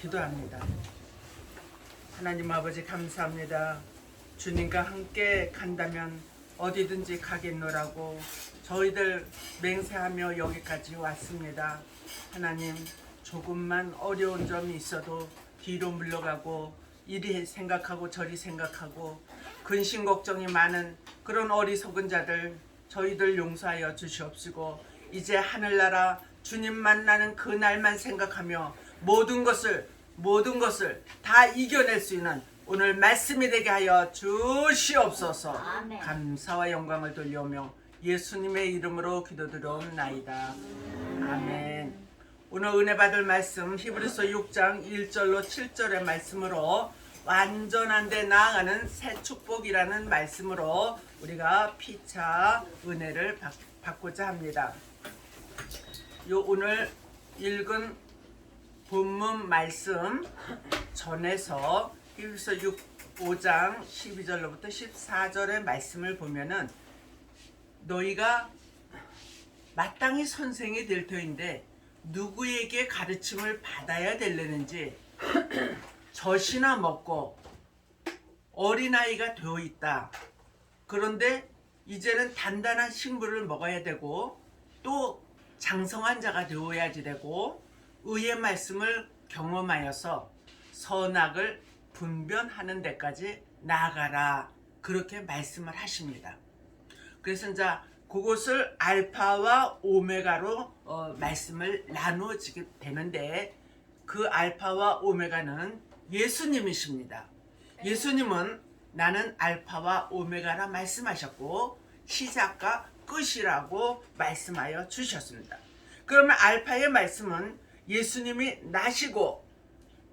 기도합니다. 하나님 아버지 감사합니다. 주님과 함께 간다면 어디든지 가겠노라고 저희들 맹세하며 여기까지 왔습니다. 하나님, 조금만 어려운 점이 있어도 뒤로 물러가고 이리 생각하고 저리 생각하고 근심 걱정이 많은 그런 어리석은 자들 저희들 용서하여 주시옵시고, 이제 하늘나라 주님 만나는 그날만 생각하며 모든 것을 다 이겨낼 수 있는 오늘 말씀이 되게 하여 주시옵소서. 아멘. 감사와 영광을 돌려오며 예수님의 이름으로 기도드려옵나이다. 아멘. 오늘 은혜 받을 말씀 히브리서 6장 1절로 7절의 말씀으로 완전한 데 나아가는 새 축복이라는 말씀으로 우리가 피차 은혜를 받고자 합니다. 요 오늘 읽은 본문 말씀 전에서 히브리서 5장 12절로부터 14절의 말씀을 보면은 너희가 마땅히 선생이 될 터인데 누구에게 가르침을 받아야 되려는지 젖이나 먹고 어린아이가 되어 있다. 그런데 이제는 단단한 식물을 먹어야 되고 또 장성한 자가 되어야지 되고 의의 말씀을 경험하여서 선악을 분별하는 데까지 나아가라. 그렇게 말씀을 하십니다. 그래서 이제 그것을 알파와 오메가로 말씀을 나누어지게 되는데 그 알파와 오메가는 예수님이십니다. 예수님은 나는 알파와 오메가라 말씀하셨고 시작과 끝이라고 말씀하여 주셨습니다. 그러면 알파의 말씀은 예수님이 나시고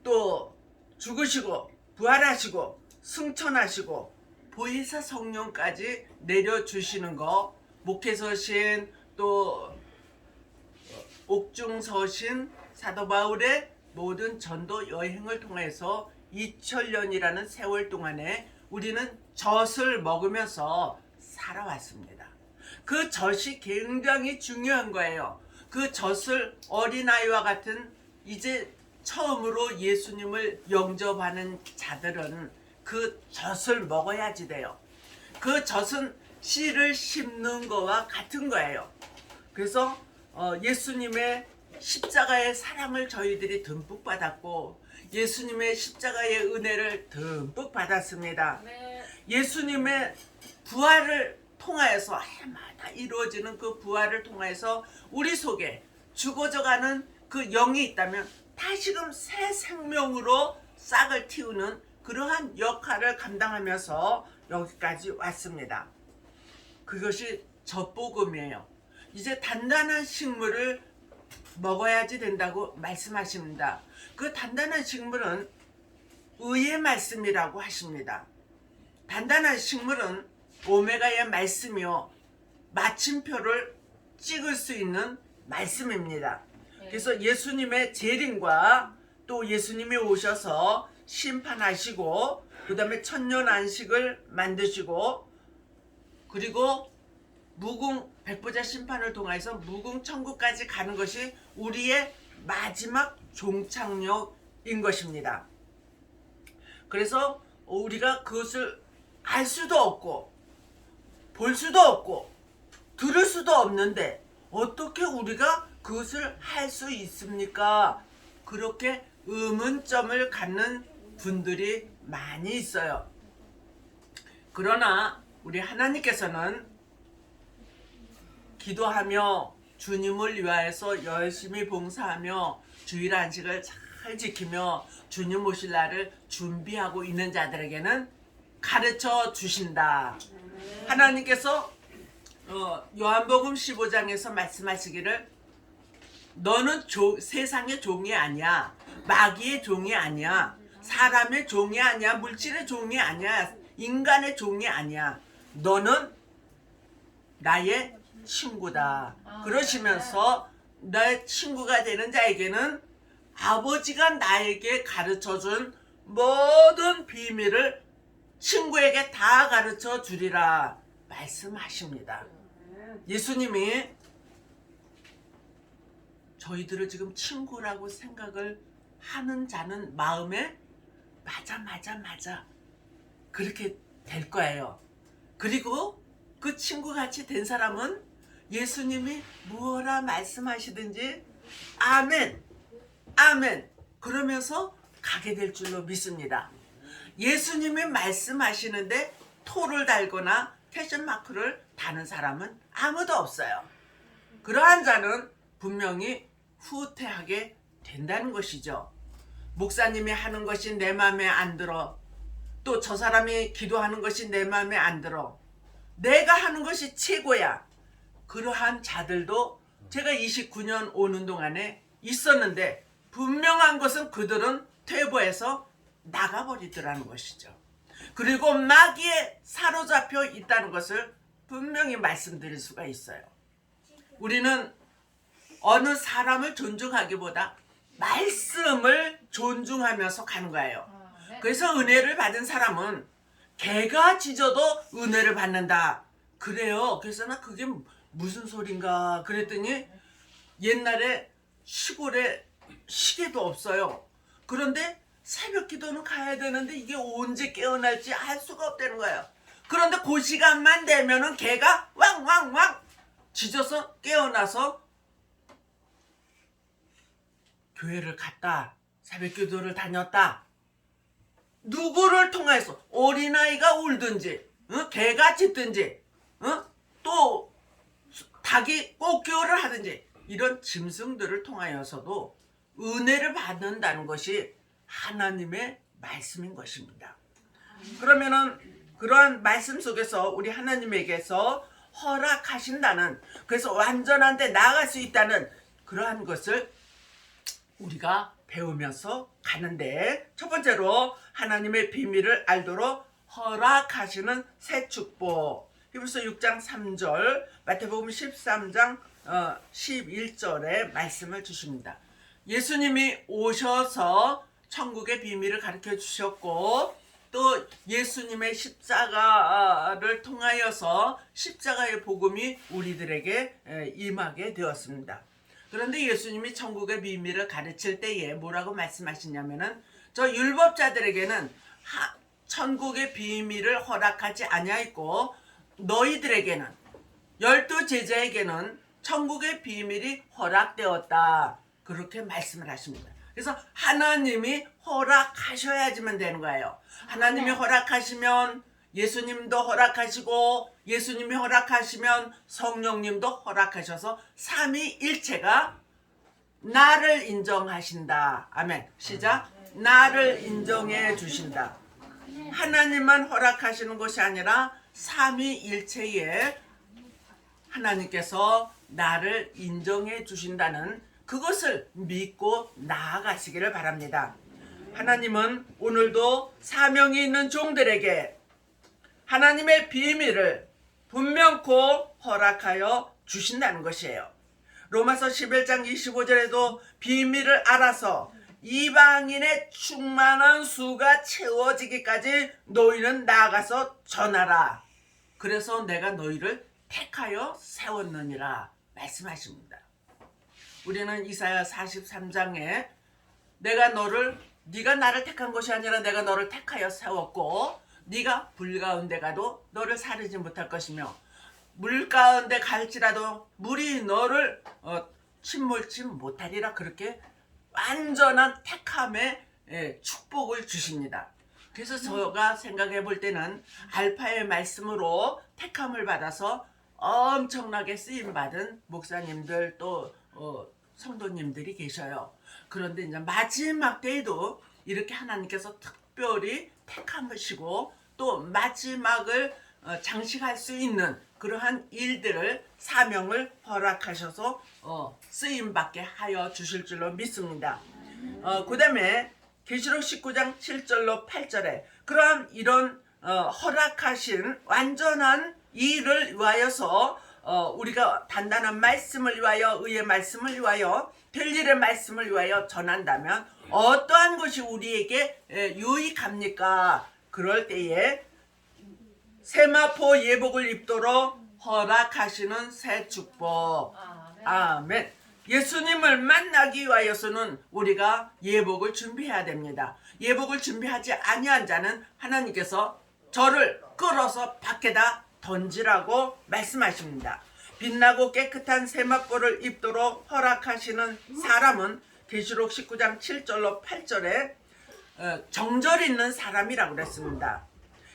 또 죽으시고 부활하시고 승천하시고 보혜사 성령까지 내려주시는 거, 목회서신 또 옥중서신 사도 바울의 모든 전도 여행을 통해서 2000년이라는 세월 동안에 우리는 젖을 먹으면서 살아왔습니다. 그 젖이 굉장히 중요한 거예요. 그 젖을 어린아이와 같은 이제 처음으로 예수님을 영접하는 자들은 그 젖을 먹어야지 돼요. 그 젖은 씨를 심는 거와 같은 거예요. 그래서 예수님의 십자가의 사랑을 저희들이 듬뿍 받았고 예수님의 십자가의 은혜를 듬뿍 받았습니다. 예수님의 부활을 통하여서 해마다 이루어지는 그 부활을 통하여서 우리 속에 죽어져가는 그 영이 있다면 다시금 새 생명으로 싹을 틔우는 그러한 역할을 감당하면서 여기까지 왔습니다. 그것이 젖복음이에요. 이제 단단한 식물을 먹어야지 된다고 말씀하십니다. 그 단단한 식물은 의의 말씀이라고 하십니다. 단단한 식물은 오메가의 말씀이요 마침표를 찍을 수 있는 말씀입니다. 그래서 예수님의 재림과 또 예수님이 오셔서 심판하시고 그 다음에 천년 안식을 만드시고 그리고 무궁 백보자 심판을 통해서 무궁 천국까지 가는 것이 우리의 마지막 종착역인 것입니다. 그래서 우리가 그것을 알 수도 없고 볼 수도 없고 들을 수도 없는데 어떻게 우리가 그것을 할 수 있습니까? 그렇게 의문점을 갖는 분들이 많이 있어요. 그러나 우리 하나님께서는 기도하며 주님을 위하여서 열심히 봉사하며 주일 안식을 잘 지키며 주님 오실 날을 준비하고 있는 자들에게는 가르쳐 주신다. 하나님께서 요한복음 15장에서 말씀하시기를 너는 세상의 종이 아니야. 마귀의 종이 아니야. 사람의 종이 아니야. 물질의 종이 아니야. 인간의 종이 아니야. 너는 나의 친구다. 그러시면서 나의 친구가 되는 자에게는 아버지가 나에게 가르쳐준 모든 비밀을 친구에게 다 가르쳐 주리라 말씀하십니다. 예수님이 저희들을 지금 친구라고 생각을 하는 자는 마음에 맞아 그렇게 될 거예요. 그리고 그 친구같이 된 사람은 예수님이 무엇라 말씀하시든지 아멘 그러면서 가게 될 줄로 믿습니다. 예수님이 말씀하시는데 토를 달거나 퀘션 마크를 다는 사람은 아무도 없어요. 그러한 자는 분명히 후퇴하게 된다는 것이죠. 목사님이 하는 것이 내 마음에 안 들어. 또 저 사람이 기도하는 것이 내 마음에 안 들어. 내가 하는 것이 최고야. 그러한 자들도 제가 29년 오는 동안에 있었는데 분명한 것은 그들은 퇴보해서 나가버리더라는 것이죠. 그리고 마귀에 사로잡혀 있다는 것을 분명히 말씀드릴 수가 있어요. 우리는 어느 사람을 존중하기보다 말씀을 존중하면서 가는 거예요. 그래서 은혜를 받은 사람은 개가 짖어도 은혜를 받는다. 그래요. 그래서 나 그게 무슨 소린가 그랬더니 옛날에 시골에 시계도 없어요. 그런데 새벽 기도는 가야 되는데 이게 언제 깨어날지 알 수가 없다는 거예요. 그런데 그 시간만 되면은 개가 왕왕왕 짖어서 깨어나서 교회를 갔다. 새벽 기도를 다녔다. 누구를 통해서 어린아이가 울든지 개가 짖든지 또 닭이 꽃기호를 하든지 이런 짐승들을 통하여서도 은혜를 받는다는 것이 하나님의 말씀인 것입니다. 그러면은 그러한 말씀 속에서 우리 하나님에게서 허락하신다는, 그래서 완전한 데 나아갈 수 있다는 그러한 것을 우리가 배우면서 가는데, 첫 번째로 하나님의 비밀을 알도록 허락하시는 새 축복. 히브리서 6장 3절, 마태복음 13장 11절에 말씀을 주십니다. 예수님이 오셔서 천국의 비밀을 가르쳐 주셨고, 또 예수님의 십자가를 통하여서 십자가의 복음이 우리들에게 임하게 되었습니다. 그런데 예수님이 천국의 비밀을 가르칠 때에 뭐라고 말씀하시냐면은, 저 율법자들에게는 천국의 비밀을 허락하지 아니하였고 너희들에게는, 12 제자에게는 천국의 비밀이 허락되었다. 그렇게 말씀을 하십니다. 그래서 하나님이 허락하셔야지만 되는 거예요. 하나님이 허락하시면 예수님도 허락하시고, 예수님이 허락하시면 성령님도 허락하셔서 삼위일체가 나를 인정하신다. 아멘. 시작. 나를 인정해 주신다. 하나님만 허락하시는 것이 아니라 삼위일체에 하나님께서 나를 인정해 주신다는 그것을 믿고 나아가시기를 바랍니다. 하나님은 오늘도 사명이 있는 종들에게 하나님의 비밀을 분명코 허락하여 주신다는 것이에요. 로마서 11장 25절에도 비밀을 알아서 이방인의 충만한 수가 채워지기까지 너희는 나아가서 전하라. 그래서 내가 너희를 택하여 세웠느니라 말씀하십니다. 우리는 이사야 43장에 네가 나를 택한 것이 아니라 내가 너를 택하여 세웠고, 네가 불 가운데 가도 너를 사르지 못할 것이며 물 가운데 갈지라도 물이 너를 침몰치 못하리라. 그렇게 완전한 택함의 축복을 주십니다. 그래서 제가 생각해 볼 때는 알파의 말씀으로 택함을 받아서 엄청나게 쓰임받은 목사님들 또 성도님들이 계셔요. 그런데 이제 마지막 때에도 이렇게 하나님께서 특별히 택함하시고 또 마지막을 장식할 수 있는 그러한 일들을, 사명을 허락하셔서 쓰임받게 하여 주실 줄로 믿습니다. 그 다음에 계시록 19장 7절로 8절에 그러한 이런 허락하신 완전한 일을 위하여서 우리가 단단한 말씀을 위하여, 의의 말씀을 위하여, 될 일의 말씀을 위하여 전한다면 어떠한 것이 우리에게 유익합니까? 그럴 때에 세마포 예복을 입도록 허락하시는 새 축복. 아멘. 예수님을 만나기 위하여서는 우리가 예복을 준비해야 됩니다. 예복을 준비하지 아니한 자는 하나님께서 저를 끌어서 밖에다 던지라고 말씀하십니다. 빛나고 깨끗한 세마포를 입도록 허락하시는 사람은 계시록 19장 7절로 8절에 정절 있는 사람이라고 그랬습니다.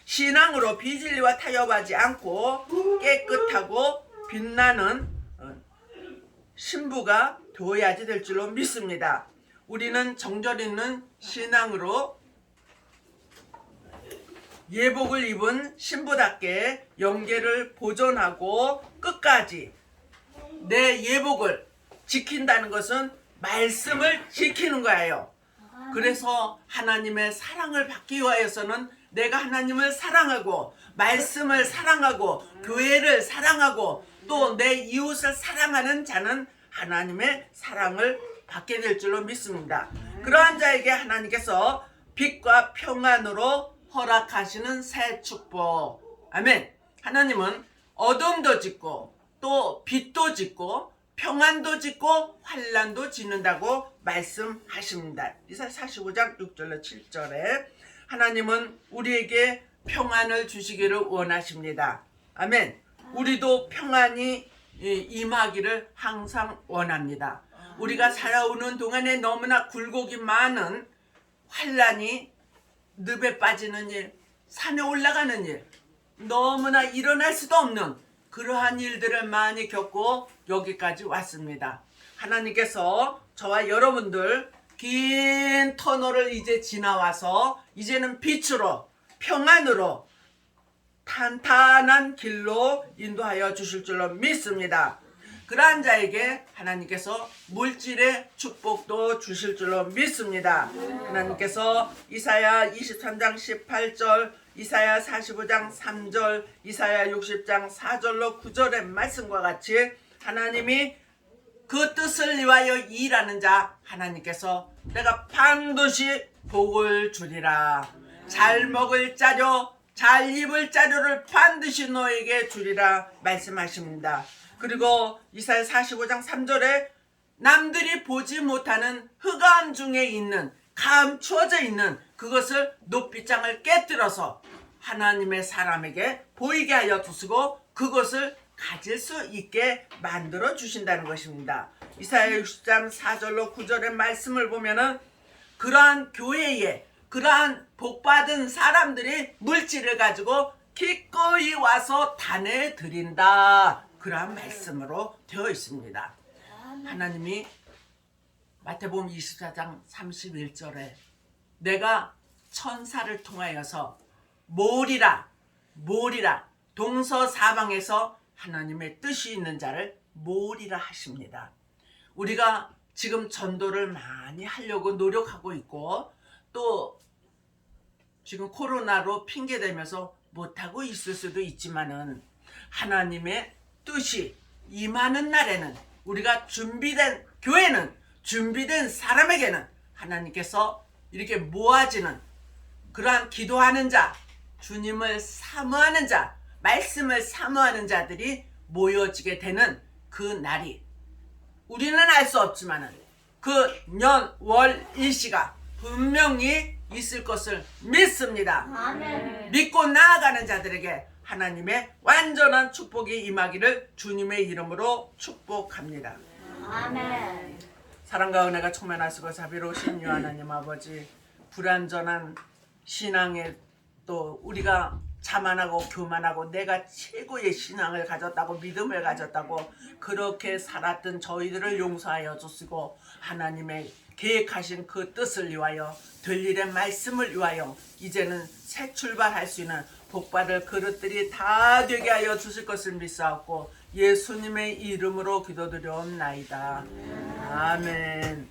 신앙으로 비진리와 타협하지 않고 깨끗하고 빛나는 신부가 되어야지 될 줄로 믿습니다. 우리는 정절 있는 신앙으로 예복을 입은 신부답게 영계를 보존하고 끝까지 내 예복을 지킨다는 것은 말씀을 지키는 거예요. 그래서 하나님의 사랑을 받기 위하여서는 내가 하나님을 사랑하고 말씀을 사랑하고 교회를 사랑하고 또 내 이웃을 사랑하는 자는 하나님의 사랑을 받게 될 줄로 믿습니다. 그러한 자에게 하나님께서 빛과 평안으로 허락하시는 새 축복. 아멘. 하나님은 어둠도 짓고 또 빛도 짓고 평안도 짓고 환난도 짓는다고 말씀하십니다. 이사야 45장 6절로 7절에 하나님은 우리에게 평안을 주시기를 원하십니다. 아멘. 우리도 평안이 임하기를 항상 원합니다. 우리가 살아오는 동안에 너무나 굴곡이 많은 환난이 늪에 빠지는 일, 산에 올라가는 일, 너무나 일어날 수도 없는 그러한 일들을 많이 겪고 여기까지 왔습니다. 하나님께서 저와 여러분들 긴 터널을 이제 지나와서 이제는 빛으로 평안으로 탄탄한 길로 인도하여 주실 줄로 믿습니다. 그러한 자에게 하나님께서 물질의 축복도 주실 줄로 믿습니다. 하나님께서 이사야 23장 18절, 이사야 45장 3절, 이사야 60장 4절로 9절의 말씀과 같이 하나님이 그 뜻을 위하여 일하는 자 하나님께서 내가 반드시 복을 주리라. 잘 먹을 자료, 잘 입을 자료를 반드시 너에게 주리라 말씀하십니다. 그리고 이사야 45장 3절에 남들이 보지 못하는 흑암 중에 있는 감추어져 있는 그것을 높이장을 깨뜨려서 하나님의 사람에게 보이게 하여 두시고 그것을 가질 수 있게 만들어 주신다는 것입니다. 이사야 60장 4절로 9절의 말씀을 보면은 그러한 교회에 그러한 복받은 사람들이 물질을 가지고 기꺼이 와서 단에 드린다. 그러한 말씀으로 되어 있습니다. 하나님이 마태복음 24장 31절에 내가 천사를 통하여서 모으리라 동서사방에서 하나님의 뜻이 있는 자를 모으리라 하십니다. 우리가 지금 전도를 많이 하려고 노력하고 있고 또 지금 코로나로 핑계대면서 못하고 있을 수도 있지만은 하나님의 뜻이 임하는 날에는 우리가 준비된 교회는 준비된 사람에게는 하나님께서 이렇게 모아지는 그러한 기도하는 자, 주님을 사모하는 자, 말씀을 사모하는 자들이 모여지게 되는 그 날이 우리는 알 수 없지만은 그 년, 월, 일시가 분명히 있을 것을 믿습니다. 아멘. 믿고 나아가는 자들에게 하나님의 완전한 축복이 임하기를 주님의 이름으로 축복합니다. 아멘. 사랑과 은혜가 충만하시고 자비로우신 하나님 아버지, 불완전한 신앙에 또 우리가 자만하고 교만하고 내가 최고의 신앙을 가졌다고 믿음을 가졌다고 그렇게 살았던 저희들을 용서하여 주시고 하나님의 계획하신 그 뜻을 위하여 들일의 말씀을 위하여 이제는 새 출발할 수 있는 복받을 그릇들이 다 되게 하여 주실 것을 믿사옵고 예수님의 이름으로 기도드려옵나이다. 아멘.